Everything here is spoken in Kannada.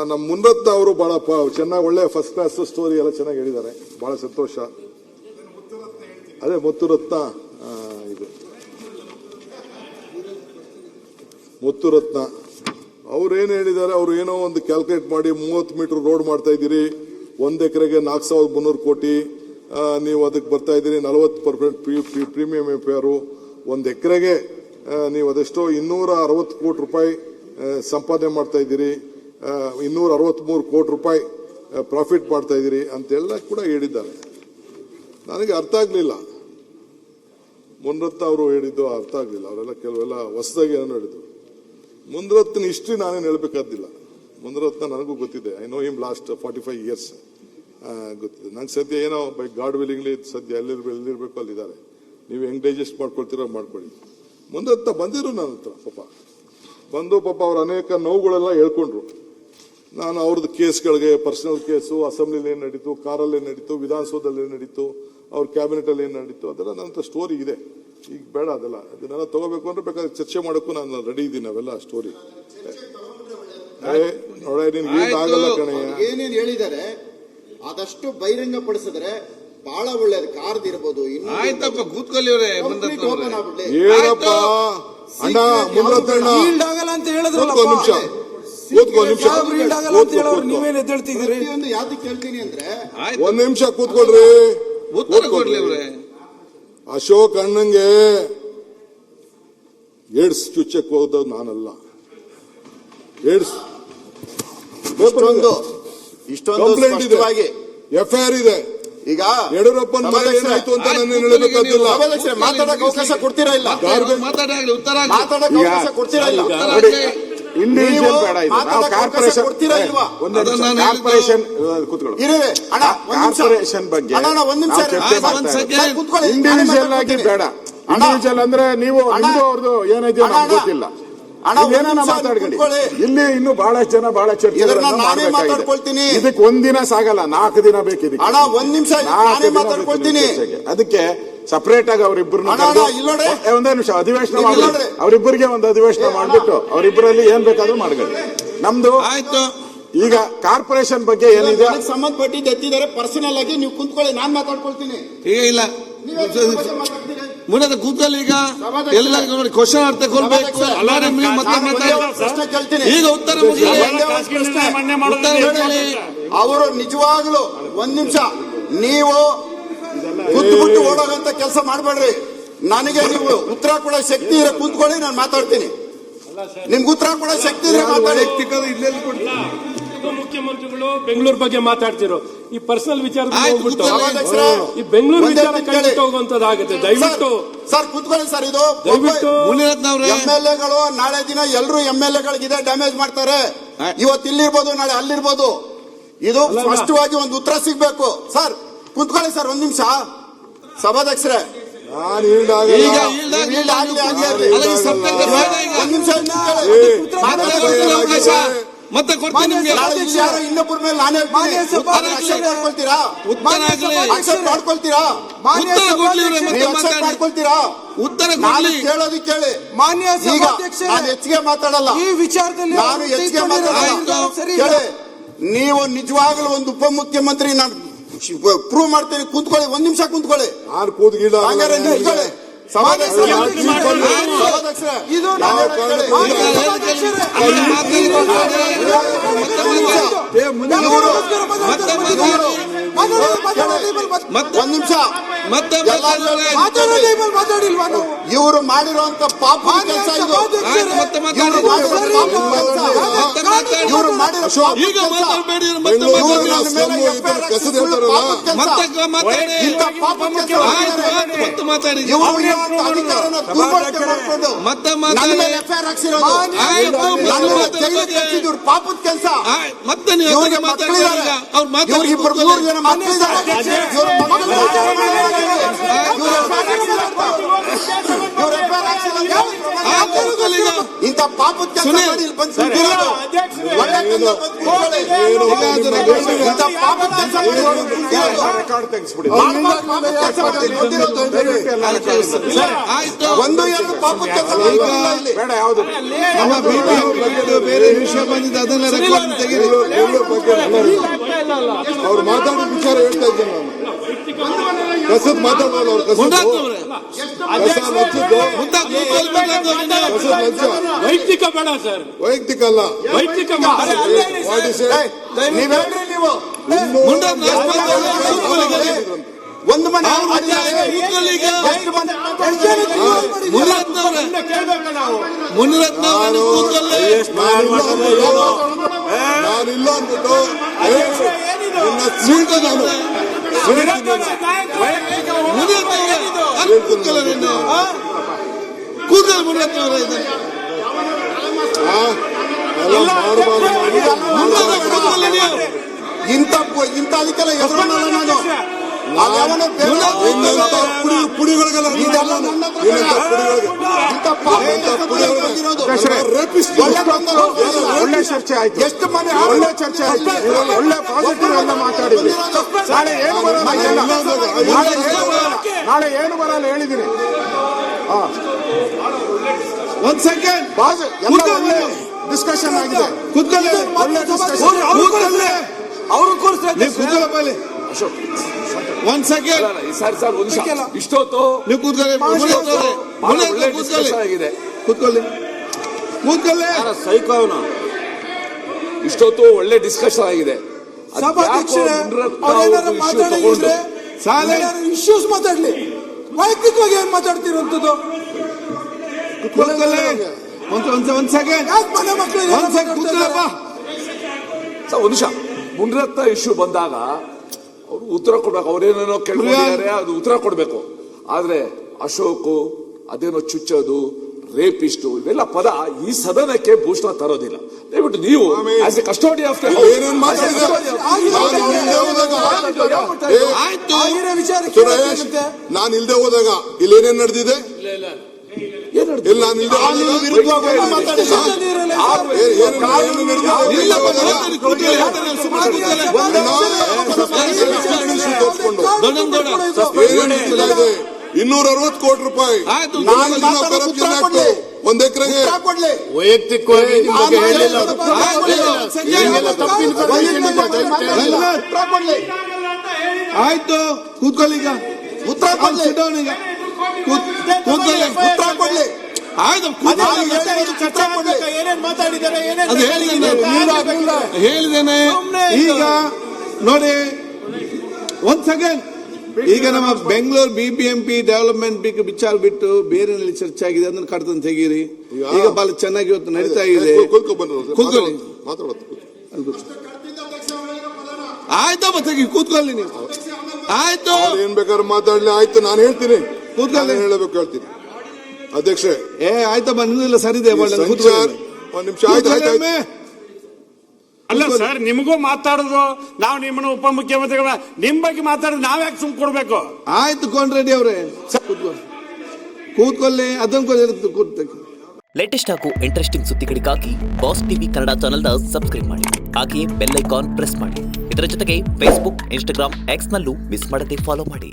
ನಮ್ಮ ಮುನ್ರತ್ನ ಅವರು ಬಹಳ ಚೆನ್ನಾಗಿ ಒಳ್ಳೆ ಫಸ್ಟ್ ಕ್ಲಾಸ್ ಸ್ಟೋರಿ ಎಲ್ಲ ಚೆನ್ನಾಗಿ ಹೇಳಿದ್ದಾರೆ. ಬಹಳ ಸಂತೋಷ. ಅದೇ ಮುತ್ತುರತ್ನ, ಇದು ಮುತ್ತುರತ್ನ ಅವ್ರೇನು ಹೇಳಿದ್ದಾರೆ, ಅವ್ರು ಏನೋ ಒಂದು ಕ್ಯಾಲ್ಕುಲೇಟ್ ಮಾಡಿ 30 ಮೀಟರ್ ರೋಡ್ ಮಾಡ್ತಾ ಇದ್ದೀರಿ, 1 ಎಕರೆಗೆ 4,300 ಕೋಟಿ, ನೀವು ಅದಕ್ಕೆ ಬರ್ತಾ ಇದ್ದೀರಿ 40% ಪ್ರೀಮಿಯಂ ಎಫ್ಆರ್, 1 ಎಕರೆಗೆ ನೀವು ಅದೆಷ್ಟೋ 260 ಕೋಟಿ ರೂಪಾಯಿ ಸಂಪಾದನೆ ಮಾಡ್ತಾ ಇದ್ದೀರಿ, 263 ಕೋಟಿ ರೂಪಾಯಿ ಪ್ರಾಫಿಟ್ ಮಾಡ್ತಾ ಇದ್ದೀರಿ ಅಂತೆಲ್ಲ ಕೂಡ ಹೇಳಿದ್ದಾರೆ. ನನಗೆ ಅರ್ಥ ಆಗ್ಲಿಲ್ಲ, ಮುನ್ರತ್ನ ಅವರು ಹೇಳಿದ್ದು ಅರ್ಥ ಆಗ್ಲಿಲ್ಲ. ಅವರೆಲ್ಲ ಕೆಲವೆಲ್ಲ ಹೊಸದಾಗಿ ಏನೋ ಹೇಳಿದ್ರು. ಮುನ್ರತ್ನ ಹಿಸ್ಟ್ರಿ ನಾನೇನು ಹೇಳ್ಬೇಕಾದಿಲ್ಲ. ಮುನ್ರತ್ನ ನನಗೂ ಗೊತ್ತಿದೆ. I know him last 45 years ಗೊತ್ತಿದೆ. ನಂಗೆ ಸದ್ಯ ಏನೋ ಬೈ ಗಾಡ್ ವಿಲಿಂಗ್ಲಿ ಸದ್ಯ ಎಲ್ಲಿರ್ಬೇಕು ಅಲ್ಲಿದ್ದಾರೆ. ನೀವು ಹೆಂಗ್ ಡೈಜೆಸ್ಟ್ ಮಾಡ್ಕೊಳ್ತೀರೋ ಮಾಡ್ಕೊಳ್ಳಿ. ಮುನ್ರತ್ನ ಬಂದಿರು ನನ್ನ ಹತ್ರ, ಪಾಪ ಅವ್ರ ಅನೇಕ ನೋವುಗಳೆಲ್ಲ ಹೇಳ್ಕೊಂಡ್ರು. ನಾನು ಅವ್ರದ್ದು ಕೇಸ್ಗಳಿಗೆ, ಪರ್ಸನಲ್ ಕೇಸು, ಅಸೆಂಬ್ಲಿಲಿ ಏನು ನಡೀತು, ಕಾರಲ್ಲಿ ಏನು ನಡೀತು, ವಿಧಾನಸೌಧದಲ್ಲಿ ಏನು ನಡೀತು, ಅವ್ರ ಕ್ಯಾಬಿನೆಟ್ ಅಲ್ಲಿ ಏನು ನಡೀತು, ಅದೆಲ್ಲ ನನ್ನ ಸ್ಟೋರಿ ಇದೆ. ಈಗ ಬೇಡ ಅದೆಲ್ಲ, ಅದನ್ನೆಲ್ಲ ತಗೋಬೇಕು ಅಂದ್ರೆ ಬೇಕಾದ್ರೆ ಚರ್ಚೆ ಮಾಡೋಕ್ಕೂ ನಾನು ರೆಡಿ ಇದ್ದೀನಿ. ಅವೆಲ್ಲ ಸ್ಟೋರಿ ನೋಡ, ಆಗಲ್ಲ ಕಣಯ್ಯ. ಏನೇನು ಹೇಳಿದ್ದಾರೆ ಆದಷ್ಟು ಬಹಿರಂಗ ಪಡಿಸಿದ್ರೆ ಬಹಳ ಒಳ್ಳೇದು. ಕಾರ್ದು ಇರ್ಬೋದು, ಆಯ್ತಪ್ಪ ಕೂತ್ಕೊಳ್ಳಿ ಅವರೇ, ಏನಪ್ಪ ಅಣ್ಣ ಮುನ್ರತ್ನ ಆಗಲ್ಲ ಅಂತ ಹೇಳಿದ್ರಲ್ಲ, ನಿಮಿಷ ನೀವೇನ್ ಎದ್ದೇಳ್ತಿದ್ದೀರಿ? ಯಾವ್ದು ಕೇಳ್ತೀನಿ ಅಂದ್ರೆ 1 ನಿಮಿಷ ಕೂತ್ಕೊಳ್ರಿ. ಉತ್ತರ ಕೊಡ್ಲಿ ಅವ್ರೆ. ಅಶೋಕ್ ಅಣ್ಣಂಗೆ ಏಡ್ಸ್ ಚುಚ್ಚಕ್ ಹೋದವ್ ನಾನಲ್ಲ. ಏಡ್ಸ್ ಕಂಪ್ಲೇಂಟ್ ಇದೆ, ಎಫ್ಐಆರ್ ಇದೆ. ಈಗ ಯಡಿಯೂರಪ್ಪನ ಮನೆ ಏನಾಯ್ತು ಅಂತ ನಾನು ಹೇಳಬೇಕಾಗಿಲ್ಲ. ಮಾತಾಡಕ್ಕೆ ಅವಕಾಶ ಕೊಡ್ತೀರಾ ಇಲ್ಲ? ಮಾತಾಡಲಿ, ಉತ್ತರ ಮಾತಾಡಕ್ಕೆ ಅವಕಾಶ ಕೊಡ್ತೀರಾ ಇಲ್ಲ? ಇಂಡಿವಿಜುವಲ್ ಬೇಡ, ಇದು ನಾವು ಕಾರ್ಪೊರೇಷನ್ ಕಾರ್ಪೊರೇಷನ್ ಬಗ್ಗೆ ಇಂಡಿವಿಜುವಲ್ ಆಗಿ ಬೇಡ. ಇಂಡಿವಿಜುವಲ್ ಅಂದ್ರೆ ನೀವು ನಿಮ್ದು ಅವ್ರದ್ದು ಏನಿದೆಯೋ ನಮ್ಗೆ ಗೊತ್ತಿಲ್ಲ. ಏನೇನ ಮಾತಾಡ್ಕೊಳ್ಳಿ. ಇಲ್ಲಿ ಇನ್ನು ಬಹಳಷ್ಟು ಜನ ಬಹಳ ಚರ್ಚೆ ಮಾತಾಡ್ಕೊಳ್ತೀನಿ. ಇದಕ್ಕೆ 1 ದಿನ ಸಾಗಲ್ಲ, 4 ದಿನ ಬೇಕಿದೆ. 1 ನಿಮಿಷ ಮಾತಾಡ್ಕೊಳ್ತೀನಿ. ಅದಕ್ಕೆ ಸಪರೇಟ್ ಆಗಿ ಅವರಿಬ್ಬರನ್ನ ಒಂದೇ ನಿಮಿಷ ಅಧಿವೇಶನ ಮಾಡಿ, ಅವರಿಬ್ಬರಿಗೆ ಒಂದು ಅಧಿವೇಶನ ಮಾಡ್ಬಿಟ್ಟು ಅವರಿಬ್ಬರಲ್ಲಿ ಏನ್ ಬೇಕಾದ್ರೂ ಮಾಡ್ಕೊಳ್ಳಿ. ನಮ್ದು ಆಯ್ತು. ಈಗ ಕಾರ್ಪೊರೇಷನ್ ಬಗ್ಗೆ ಏನಿದೆ ಸಂಬಂಧಪಟ್ಟಿದ್ದು ಎತ್ತಿದ್ದಾರೆ. ಪರ್ಸನಲ್ ಆಗಿ ನೀವು ಕುಂತ್ಕೊಳ್ಳಿ, ನಾನ್ ಮಾತಾಡ್ಕೊಳ್ತೀನಿ. ಈಗ ಇಲ್ಲ ಮುಂದೆ ಕೂತ್ಕೊಳ್ಳಿ. ಈಗ ಎಲ್ಲರಿಗೂ ನೋಡಿ ಕ್ವಶನ್ ಅರ್ಥ ಕೊಡ್ಬೇಕು. ಪ್ರಶ್ನೆ ಕೇಳ್ತೀನಿ, ಈಗ ಉತ್ತರ ಅವರು ನಿಜವಾಗ್ಲು 1 ನಿಮಿಷ ನೀವು ಕೂತ್ಬಿಟ್ಟು ಓಡೋಗಂತ ಕೆಲಸ ಮಾಡಬೇಡ್ರಿ. ನನಗೆ ನೀವು ಉತ್ತರ ಕೊಡೋ ಶಕ್ತಿ ಇರೋ ಕೂತ್ಕೊಳ್ಳಿ, ನಾನು ಮಾತಾಡ್ತೀನಿ. ನಿಮ್ಗೆ ಉತ್ತರ ಕೊಡೋ ಶಕ್ತಿ ಇದ್ರೆ ಮಾತಾಡಿ. ಮುಖ್ಯಮಂತ್ರಿಗಳು ಬೆಂಗಳೂರು ಬಗ್ಗೆ ಮಾತಾಡ್ತಿರೋ ಈ ಪರ್ಸನಲ್ ವಿಚಾರದಲ್ಲಿ ಹೋಗ್ಬಿಟ್ಟು ಈ ಬೆಂಗಳೂರು ವಿಚಾರ ಕೈಬಿಟ್ಟು ಹೋಗುವಂತದ್ದಾಗುತ್ತೆ. ದಯವಿಟ್ಟು ಸರ್ ಕೂತ್ಕೊಳ್ಳಿ ಸರ್. ಇದು ದಯವಿಟ್ಟು MLAಗಳು ನಾಳೆ ದಿನ ಎಲ್ಲರೂ MLAಗಳಿಗೆ ಇದೇ ಡ್ಯಾಮೇಜ್ ಮಾಡ್ತಾರೆ. ಇವತ್ತು ಇಲ್ಲಿರ್ಬೋದು, ನಾಳೆ ಅಲ್ಲಿರ್ಬೋದು. ಇದು ಸ್ಪಷ್ಟವಾಗಿ ಒಂದು ಉತ್ತರ ಸಿಗ್ಬೇಕು. ಸರ್ ಕೂತ್ಕೊಳ್ಳಿ ಸರ್ 1 ನಿಮಿಷ. ಸಭಾಧ್ಯಕ್ಷರೇ ಮತ್ತೆ ಕೊಡ್ತೀನಿ ನಿಮ್ಗೆ. ಇನ್ನೊಬ್ಬರ ಮೇಲೆ ನಾನೇ ಮಾಡ್ಕೊಳ್ತೀರಾ? ಉತ್ತರ ಕೇಳೋದು ಕೇಳಿ. ನಾನು ಹೆಚ್ಚಿಗೆ ಮಾತಾಡಲ್ಲ ಈ ವಿಚಾರದಲ್ಲಿ. ನಾನು ಹೆಚ್ಚಿಗೆ ಮಾತಾಡಲ್ಲ. ನೀವು ನಿಜವಾಗ್ಲೂ ಒಂದು ಉಪಮುಖ್ಯಮಂತ್ರಿ ನಾನು ಪ್ರೂವ್ ಮಾಡ್ತೀನಿ. ಕೂತ್ಕೊಳ್ಳಿ, 1 ನಿಮಿಷ ಕೂತ್ಕೊಳ್ಳಿ. ಹಂಗಾರೆ ನಿಂತ್ಕೊಳ್ಳಿ. ಇವರು ಮಾಡಿರುವಂತ ಪಾಪ ಕೆಲಸ ಇದು. ಇವರು ಮಾಡಿರೋ ಪಾಪದ ಕೆಲಸ. ಮತ್ತೆ ಇಂಥ ಪಾಪದ ಕೆಲಸ ಸುನೀಲ್, ಮಾಡಿ ಇಲ್ಲಿ ಬಂದು ಕೂತ್ಕೊಳ್ಳೋದು. ಒಳ್ಳೆ ಕೆಲಸ ಬಂದು ಕೂತ್ಕೊಳ್ಳಿ. ಇಂಥ ಪಾಪದ ಕೆಲಸ ಮಾಡಿ ಇಲ್ಲಿ ಬಂದು ಕೂತ್ಕೊಳ್ಳೋದು. ರೆಕಾರ್ಡ್ ತೆಗಿಸ್ಬಿಡಿ. ಪಾಪದ ಕೆಲಸ ಮಾಡಿ ಇಲ್ಲಿ ಬಂದಿರೋದು ದಯವಿಟ್ಟು ಎಲ್ಲ record ತೆಗಿಸಿ. ಆಯ್ತು. ಒಂದು ಎರಡು ಪಾಪದ ಕೆಲಸ ಮಾಡಿ ಇಲ್ಲಿ. ಬೇಡ ಯಾವುದು ನಮ್ಮ BBMP ಬೇರೆ ವಿಷಯ ಬಂದಿದೆ, ಅದನ್ನ ರೆಕಾರ್ಡ್ ತೆಗೀರಿ. ಅವ್ರು ಮಾತಾಡೋ ವಿಚಾರ ಹೇಳ್ತಾ ಇದ್ದೀನಿ ನಾನು. ಕಸದ್ ಮಾತಾಡೋಲ್ಲ ಅವ್ರು ಕಸದ್ ಮುಂದಾಕ್ತವ್ರೆ. ಕಸ ಲಂಚದ್ದು ಮುಂದಾಕ್ ಕೂತ್ಕೊಳ್ಬೇಕಂತ ಕಸದ್ ಲಂಚ ವೈಯಕ್ತಿಕ ಬೇಡ ಸರ್, ವೈಯಕ್ತಿಕ ಅಲ್ಲ. ವೈಯಕ್ತಿಕ What is it? ನೀವ್ ಹೇಳ್ರಿ ನೀವು ಮುಂದೆ ಒಂದು ಮನೆ ಅವ್ರು ಮಾಡಿದ್ದಾರೆ. ಕೂತ್ಕೊಳ್ಳಿ ಈಗ. ಎಷ್ಟು ಮನೆ ಮುನಿರತ್ನವ್ರೆ, ಮುನಿರತ್ನವ್ರೆ ಕೂತ್ಕೊಳ್ಳಿ. ನಾನಿಲ್ಲ ಅಂದ್ಬಿಟ್ಟು ನಿನ್ನ ಸೀಟ ನಾನು ಮುನಿರತ್ನವ್ರೆ, ಅಲ್ಲಿ ಕೂತ್ಕೊಳ್ಳಿ ನೀನು. ಕೂತ್ಕೊಳ್ಳಿ ಮುನಿರತ್ನವ್ರೆ, ಇದನ್ನ ಎಲ್ಲ ಮಾಡಬಾರ್ದು. ಮುಂದೆ ಕೂತ್ಕೊಳ್ಳಿ ನೀವು. ಇಂಥ ಅದಕ್ಕೆಲ್ಲ ಹೆಸರನ್ನಲ್ಲ ನಾನು ಅದ್ಯಾವನೋ ಬೇರೆ ನಿನ್ನಂತ ಪುಡಿಗಳಿಗೆಲ್ಲ ಇದೆಲ್ಲ ನನ್ನ ಹತ್ರ ಬೇಡ. ಇಂಥ ಪಾಪದ ಬಂದಿರೋದು. ರೇಪಿಸ್ಟ್ ಒಳ್ಳೆ ಚರ್ಚೆ ಆಯ್ತು. ಎಷ್ಟು ಮನೆ ಒಳ್ಳೆ ಚರ್ಚೆ ಆಯ್ತು. ಒಳ್ಳೆ ಪಾಸಿಟಿವ್ ಎಲ್ಲ ಮಾತಾಡಿದ್ವಿ. ನಾಳೆ ಏನು ಬರಲ್ಲ ಎಲ್ಲ. ನಾಳೆ ಏನು ಬರಲ್ಲ ಹೇಳಿದ್ದೀನಿ. ಒಂದ್ ಸೆಕೆಂಡ್ ಎಲ್ಲ ಒಳ್ಳೆ ಡಿಸ್ಕಷನ್ ಆಗಿದೆ. ಕೂತ್ಕೊಳ್ಳಿ. ಒಳ್ಳೆ ಡಿಸ್ಕಷನ್. ಕೂತ್ಕೊಳ್ಳಿ. ಅವರು ಕೂರಿಸ್ತಾರೆ. ನೀವು ಕೂತ್ಕೊಳ್ಳಪ್ಪ ಇಲ್ಲಿ. ಒಂದ್ ಸೆಕೆಂಡ್ ಸರ್ ಒಂದು ಇಷ್ಟೊತ್ತು ನೀವು ಕೂತ್ಕೊಳ್ಳಿ. ಮುನಿರತ್ನವ್ರೆ, ಮುನಿರತ್ನ ಕೂತ್ಕೊಳ್ಳಿ. ಆಗಿದೆ. ಕೂತ್ಕೊಳ್ಳಿ, ಕೂತ್ಕೊಳ್ಳಿ. ಇಷ್ಟೊತ್ತು ಒಳ್ಳೆ ಡಿಸ್ಕಷನ್ ಆಗಿದೆ. ಸಭಾಧ್ಯಕ್ಷರೇ, ಅವ್ರೇನಾದ್ರು ಮಾತಾಡಿದ್ರೆ ಸಾಲೆ ಇಶ್ಯೂಸ್ ಮಾತಾಡ್ಲಿ, ವೈಯಕ್ತಿಕವಾಗಿ ಏನ್ ಮಾತಾಡ್ತಿರೋಂಥದ್ದು? ಕೂತ್ಕೊಳ್ಳಿ. ಒಂದ್ ಸೆಕೆಂಡ್ ಯಾಕೆ ಮನೆ ಮಕ್ಕಳು ಒಂದ್ ಸೆಕೆಂಡ್ ಕೂತ್ಕೊಳ್ಳಪ್ಪ. ಸರ್ ಒಂದು ನಿಮಿಷ, ಮುನಿರತ್ನ ಇಶ್ಯೂ ಬಂದಾಗ ಅವರು ಉತ್ತರ ಕೊಡ್ಬೇಕು. ಅವ್ರೇನೇನೋ ಕೇಳ್ಕೊಂಡಿದ್ದಾರೆ, ಅದು ಉತ್ತರ ಕೊಡ್ಬೇಕು. ಆದ್ರೆ ಅಶೋಕ್ ಅದೇನೋ ಚುಚ್ಚೋದು, ರೇಪಿಸ್ಟು, ಇವೆಲ್ಲ ಪದ ಈ ಸದನಕ್ಕೆ ಭೂಷಣ ತರೋದಿಲ್ಲ. ದಯವಿಟ್ಟು ನೀವು ಆಸ್ ಎ ಕಸ್ಟೋಡಿ ಆಫ್ ಏನೇನ್ ಮಾತಾಡಿದ್ದಾರೆ? ಆಯ್ತು. ಆಗಿರೋ ವಿಚಾರಕ್ಕೆ ಸುರೇಶ್, ನಾನು ಇಲ್ದೆ ಹೋದಾಗ ಇಲ್ಲಿ ಏನೇನ್ ನಡೆದಿದೆ? ಇಲ್ಲ ನಾನು ಇಲ್ದೆ ವಿರುದ್ಧವಾಗಿ ಮಾತಾಡಿಲ್ಲ. ಇಲ್ಲಪ್ಪ, ಮಾತಾಡಿ, ಕೂತ್ಕೊಳ್ಳಿ. ದೊಡ್ಡಂಗೌಡ. 260 ಕೋಟಿ ರೂಪಾಯಿ. ಆಯ್ತು. ಕರಪ್ಷನ್ ಆಕ್ಟ್ 1 ಎಕರೆಗೆ ಕೊಡ್ಲಿ ವೈಯಕ್ತಿಕವಾಗಿ ನಿಮ್ಮ ಬಗ್ಗೆ ಹೇಳಿಲ್ಲ. ಆಯ್ತು, ಕೂತ್ಕೊಳ್ಳಿ ಈಗ. ಉತ್ತರ ಕೊಡ್ಲಿ. Sit down ಈಗ. ಕೂತ್ಕೊಳ್ಳಿ. ಉತ್ತರ ಕೊಡ್ಲಿ. ಆಯ್ತು, ಕೂತ್ಕೊಳ್ಳಿ. ಚರ್ಚೆ ಮಾಡ್ಬೇಕ, ಏನೇನ್ ಮಾತಾಡಿದ್ದಾರೆ, ಏನೇನ್ ಅದು ಹೇಳಿದ್ದೇನೆ. ಈಗ ನೋಡಿ, ಒಂದ್ ಸೆಕೆಂಡ್. ಈಗ ನಮ್ಮ ಬೆಂಗಳೂರು BBMP ಡೆವಲಪ್ಮೆಂಟ್ ವಿಚಾರ ಬಿಟ್ಟು ಬೇರೆ ಚರ್ಚೆ ಆಗಿದೆ, ಅದನ್ನ ಕಡ್ತಂತ ತೆಗೀರಿ. ಈಗ ಬಹಳ ಚೆನ್ನಾಗಿ ಇವತ್ತು ನಡೀತಾ ಇದೆ. ಕೂತ್ಕೊಳ್ಳಿ. ಆಯ್ತಪ್ಪ, ತೆಗಿ, ಕೂತ್ಕೊಳ್ಳಿ ನೀವು. ಆಯ್ತು, ಏನ್ ಬೇಕಾದ್ರೆ ಮಾತಾಡ್ಲಿ. ಆಯ್ತು, ನಾನು ಹೇಳ್ತೀನಿ. ಕೂತ್ಕೊಳ್ಳಿ. ಹೇಳಬೇಕು ಹೇಳ್ತೀನಿ. ಅಧ್ಯಕ್ಷೆ, ಆಯ್ತಪ್ಪ, ನಿಮ್ದೆಲ್ಲ ಸರಿ ಇದೆ. ಕೂತ್ಕೊಳ್ಳಿ. ಒಂದ್ ನಿಮಿಷ. ಆಯ್ತು. ಅಲ್ಲ ಸರ್, ನಿಮಗೂ ಮಾತಾಡೋದು, ನಾವು ನಿಮ್ಮನ್ನು ಉಪಮುಖ್ಯಮಂತ್ರಿಗಳ ನಿಮ್ ಬಗ್ಗೆ ಮಾತಾಡೋದು ನಾವ್ ಯಾಕೆ ಸುಮ್ ಕೊಡ್ಬೇಕು? ಆಯ್ತು ಕೋನ್ರೆಡ್ಡಿ ಅವರೇ, ಕೂತ್ಕೊಳ್ಳಿ. ಅದನ್ನು ಕೂತ್ಕೊಳ್ಳಿ. ಲೇಟೆಸ್ಟ್ ಹಾಗೂ ಇಂಟ್ರೆಸ್ಟಿಂಗ್ ಸುದ್ದಿಗಳಿಗಾಗಿ ಬಾಸ್ ಟಿವಿ ಕನ್ನಡ ಚಾನೆಲ್ನ ಸಬ್ಸ್ಕ್ರೈಬ್ ಮಾಡಿ. ಹಾಗೆಯೇ ಬೆಲ್ ಐಕಾನ್ ಪ್ರೆಸ್ ಮಾಡಿ. ಇದರ ಜೊತೆಗೆ ಫೇಸ್ಬುಕ್, ಇನ್ಸ್ಟಾಗ್ರಾಮ್, ಎಕ್ಸ್ನಲ್ಲೂ ಮಿಸ್ ಮಾಡದೆ ಫಾಲೋ ಮಾಡಿ.